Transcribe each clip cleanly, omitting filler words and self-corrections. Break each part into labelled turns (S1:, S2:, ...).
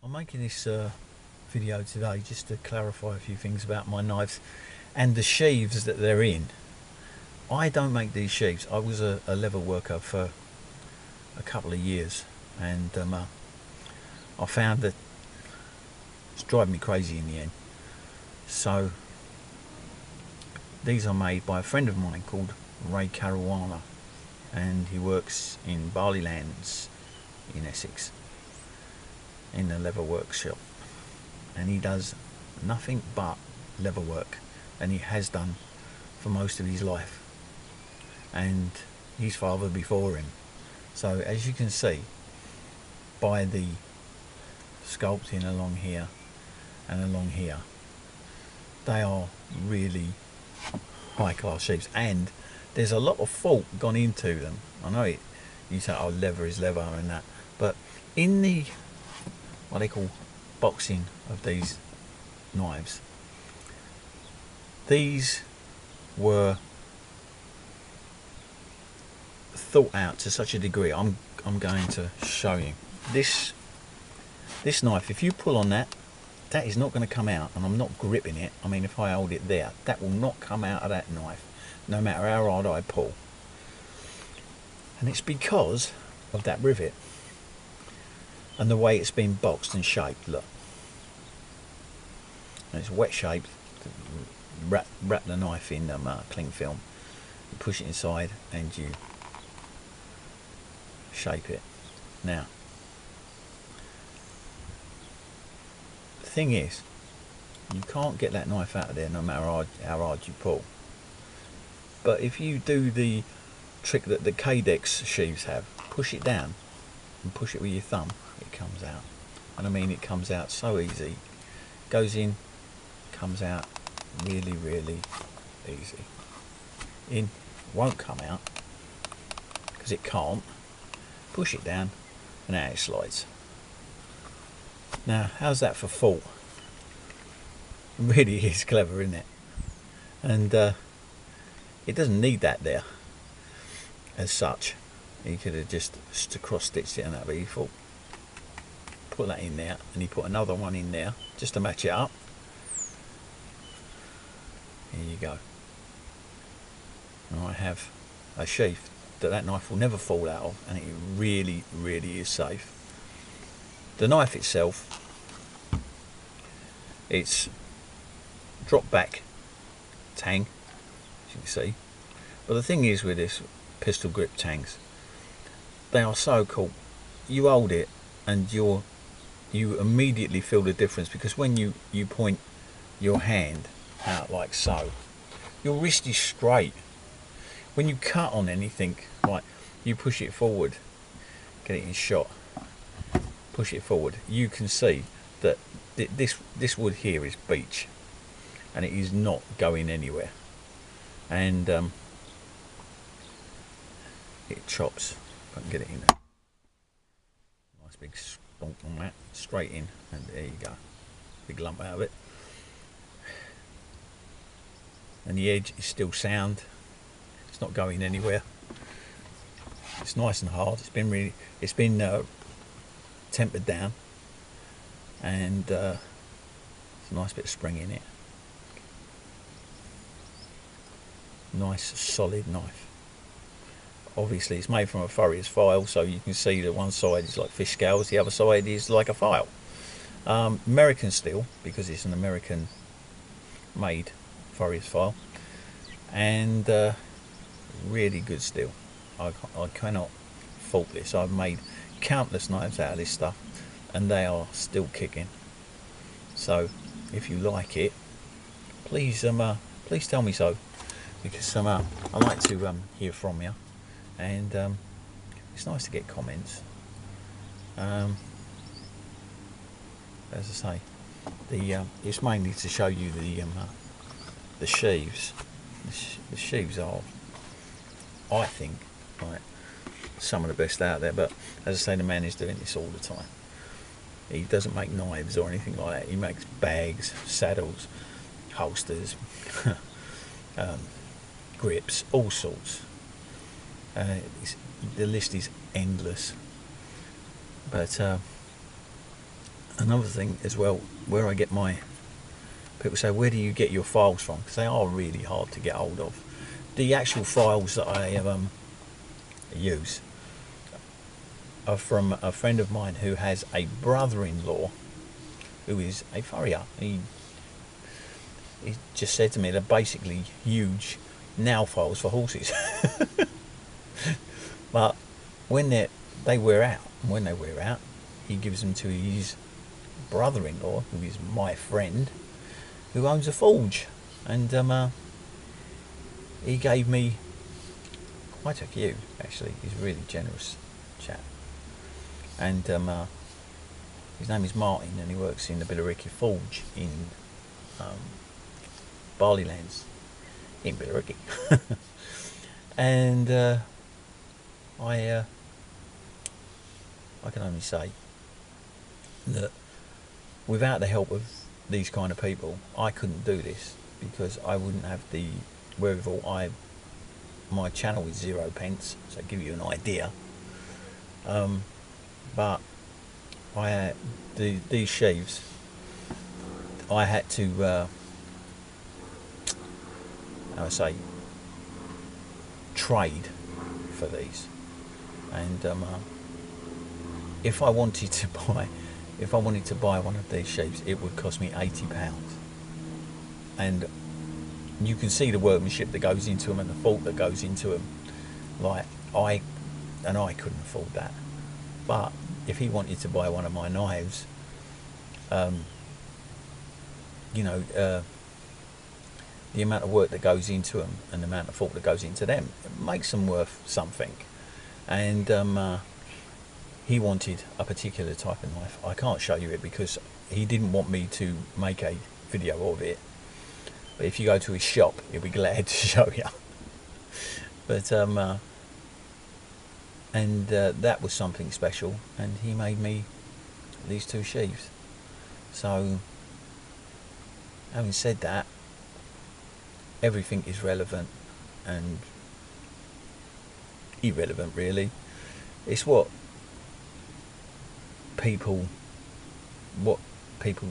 S1: I'm making this video today just to clarify a few things about my knives and the sheaths that they're in. I don't make these sheaths. I was a leather worker for a couple of years, and I found that it's driving me crazy in the end. So these are made by a friend of mine called Caruana, and he works in Barleylands in Essex in the leather workshop, and he does nothing but leather work, and he has done for most of his life, and his father before him. So as you can see by the sculpting along here and along here, they are really high class sheaths, and there's a lot of thought gone into them. I know you say, oh, leather is leather and that, but in the what they call boxing of these knives, these were thought out to such a degree. I'm going to show you this knife. If you pull on that is not going to come out, and I'm not gripping it. I mean, if I hold it there, that will not come out of that knife, no matter how hard I pull. And it's because of that rivet and the way it's been boxed and shaped. Look, and it's wet shaped. Wrap the knife in cling film, you push it inside, and you shape it. Now, the thing is, you can't get that knife out of there no matter how hard you pull. But if you do the trick that the Cadex sheaths have, push it down and push it with your thumb, it comes out. And I mean, it comes out so easy. Goes in, comes out really, really easy. In, won't come out because it can't. Push it down and out it slides. Now, how's that for thought? It really is clever, isn't it? And it doesn't need that there as such. He could have just cross-stitched it and that, but he thought, put that in there, and he put another one in there just to match it up. Here you go. And I have a sheath that knife will never fall out of, and it really, really is safe. The knife itself, it's drop back tang, as you can see. But the thing is with this pistol grip tangs, they are so cool. You hold it and you immediately feel the difference, because when you point your hand out like so, your wrist is straight. When you cut on anything, like you push it forward, get it in shot, push it forward, you can see that this wood here is beech, and it is not going anywhere. And it chops. If I can get it in there. Nice big stomp on that, straight in, and there you go. Big lump out of it. And the edge is still sound. It's not going anywhere. It's nice and hard. It's been tempered down, and it's a nice bit of spring in it. Nice solid knife. Obviously it's made from a furrier's file, so you can see that one side is like fish scales, the other side is like a file. American steel, because it's an American made furrier's file, and really good steel. I cannot fault this. I've made countless knives out of this stuff, and they are still kicking. So if you like it, please tell me so, because I like to hear from you, and it's nice to get comments. As I say, it's mainly to show you the sheaths. The sheaths are, I think, like some of the best out there. But as I say, the man is doing this all the time. He doesn't make knives or anything like that. He makes bags, saddles, holsters, grips, all sorts. The list is endless. But Another thing as well, where I get my, people say, where do you get your files from? Because they are really hard to get hold of. The actual files that I use are from a friend of mine who has a brother-in-law who is a farrier. He just said to me they're basically huge nail files for horses. But when they wear out, and when they wear out, he gives them to his brother-in-law, who is my friend, who owns a forge, and he gave me quite a few. Actually, he's a really generous chap, and his name is Martin, and he works in the Billericay Forge in Barleylands in Billericay. And I can only say that without the help of these kind of people, I couldn't do this, because I wouldn't have the wherewithal. My channel is 0 pence, so give you an idea. But these sheaths, I had to how I say, trade for these, and if I wanted to buy one of these sheaths, it would cost me £80, and you can see the workmanship that goes into them and the thought that goes into them. Like I couldn't afford that. But if he wanted to buy one of my knives, you know, the amount of work that goes into them and the amount of thought that goes into them, it makes them worth something. And he wanted a particular type of knife. I can't show you it because he didn't want me to make a video of it, but if you go to his shop, he'll be glad to show you. But that was something special, and he made me these two sheaths. So having said that, everything is relevant and irrelevant, really. It's what people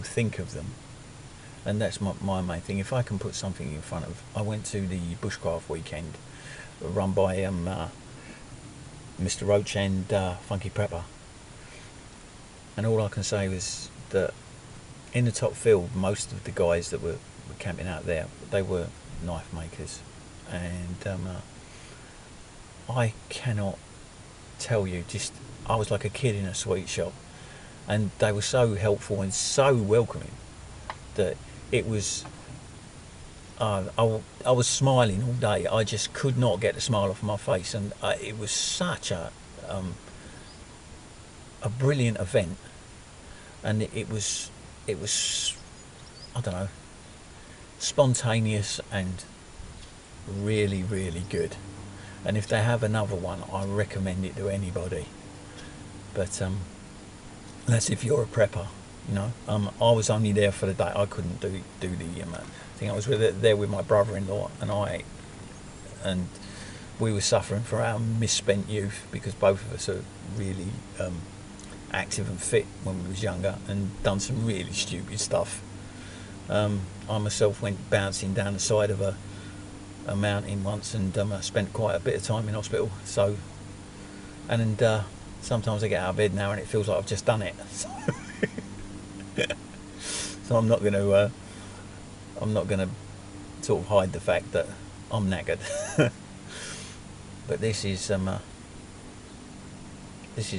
S1: think of them, and that's my main thing. If I can put something in front of, I went to the bushcraft weekend run by Mr. Roach and Funky Prepper, and all I can say was that in the top field, most of the guys that were camping out there, they were knife makers, and I cannot tell you, just I was like a kid in a sweet shop, and they were so helpful and so welcoming that it was I was smiling all day. I just could not get the smile off my face, and it was such a brilliant event, and it was I don't know, spontaneous and really, really good. And if they have another one, I recommend it to anybody. But that's if you're a prepper, you know. I was only there for the day. I couldn't do the thing. I was there with my brother-in-law, and we were suffering for our misspent youth, because both of us are really active and fit when we was younger, and done some really stupid stuff. I myself went bouncing down the side of a mountain once, and I spent quite a bit of time in hospital. So, and sometimes I get out of bed now and it feels like I've just done it. So I'm not going to sort of hide the fact that I'm knackered. But this is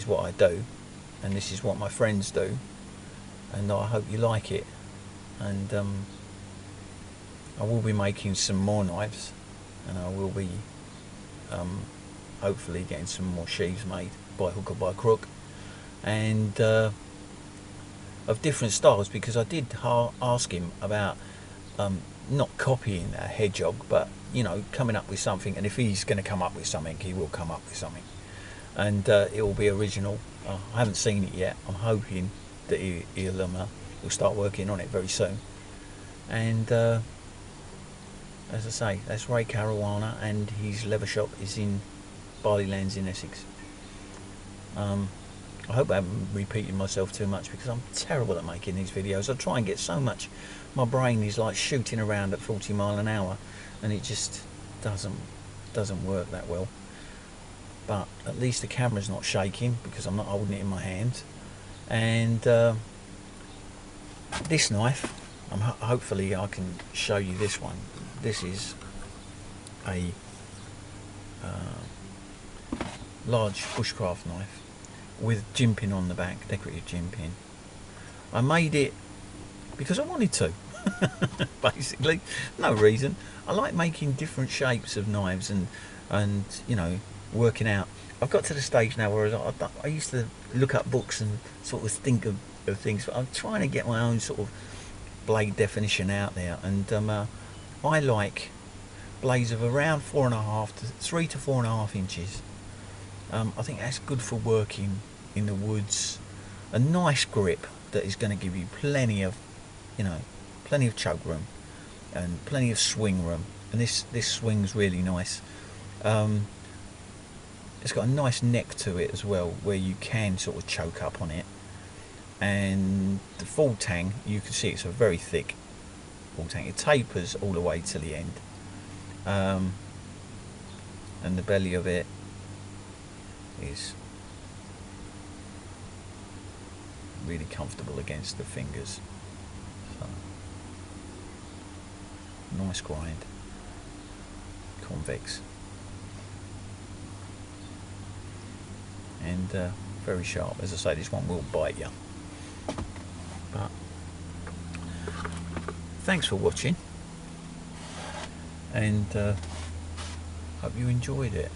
S1: what I do, and this is what my friends do, and I hope you like it. And I will be making some more knives, and I will be hopefully getting some more sheaths made by hook or by crook, and of different styles, because I did ask him about not copying a hedgehog, but you know, coming up with something. And if he's going to come up with something, he will come up with something, and it will be original. I haven't seen it yet. I'm hoping that he'll start working on it very soon. And as I say, that's Ray Caruana, and his leather shop is in Barleylands in Essex. I hope I haven't repeated myself too much, because I'm terrible at making these videos. I try and get so much, my brain is like shooting around at 40 mile an hour, and it just doesn't work that well. But at least the camera's not shaking because I'm not holding it in my hand. And this knife, hopefully I can show you this one. This is a large bushcraft knife with jimping on the back, decorative jimping. I made it because I wanted to. Basically, no reason. I like making different shapes of knives and you know, working out. I've got to the stage now where I used to look up books and sort of think of things, but I'm trying to get my own sort of blade definition out there, and I like blades of around 3 to 4.5 inches. I think that's good for working in the woods. A nice grip that is going to give you plenty of, you know, plenty of choke room and plenty of swing room. And this swings really nice. It's got a nice neck to it as well, where you can sort of choke up on it. And the full tang, you can see it's a very thick full tang. It tapers all the way to the end. And the belly of it is really comfortable against the fingers. So, nice grind, convex, and very sharp. As I say, this one will bite you. But thanks for watching, and hope you enjoyed it.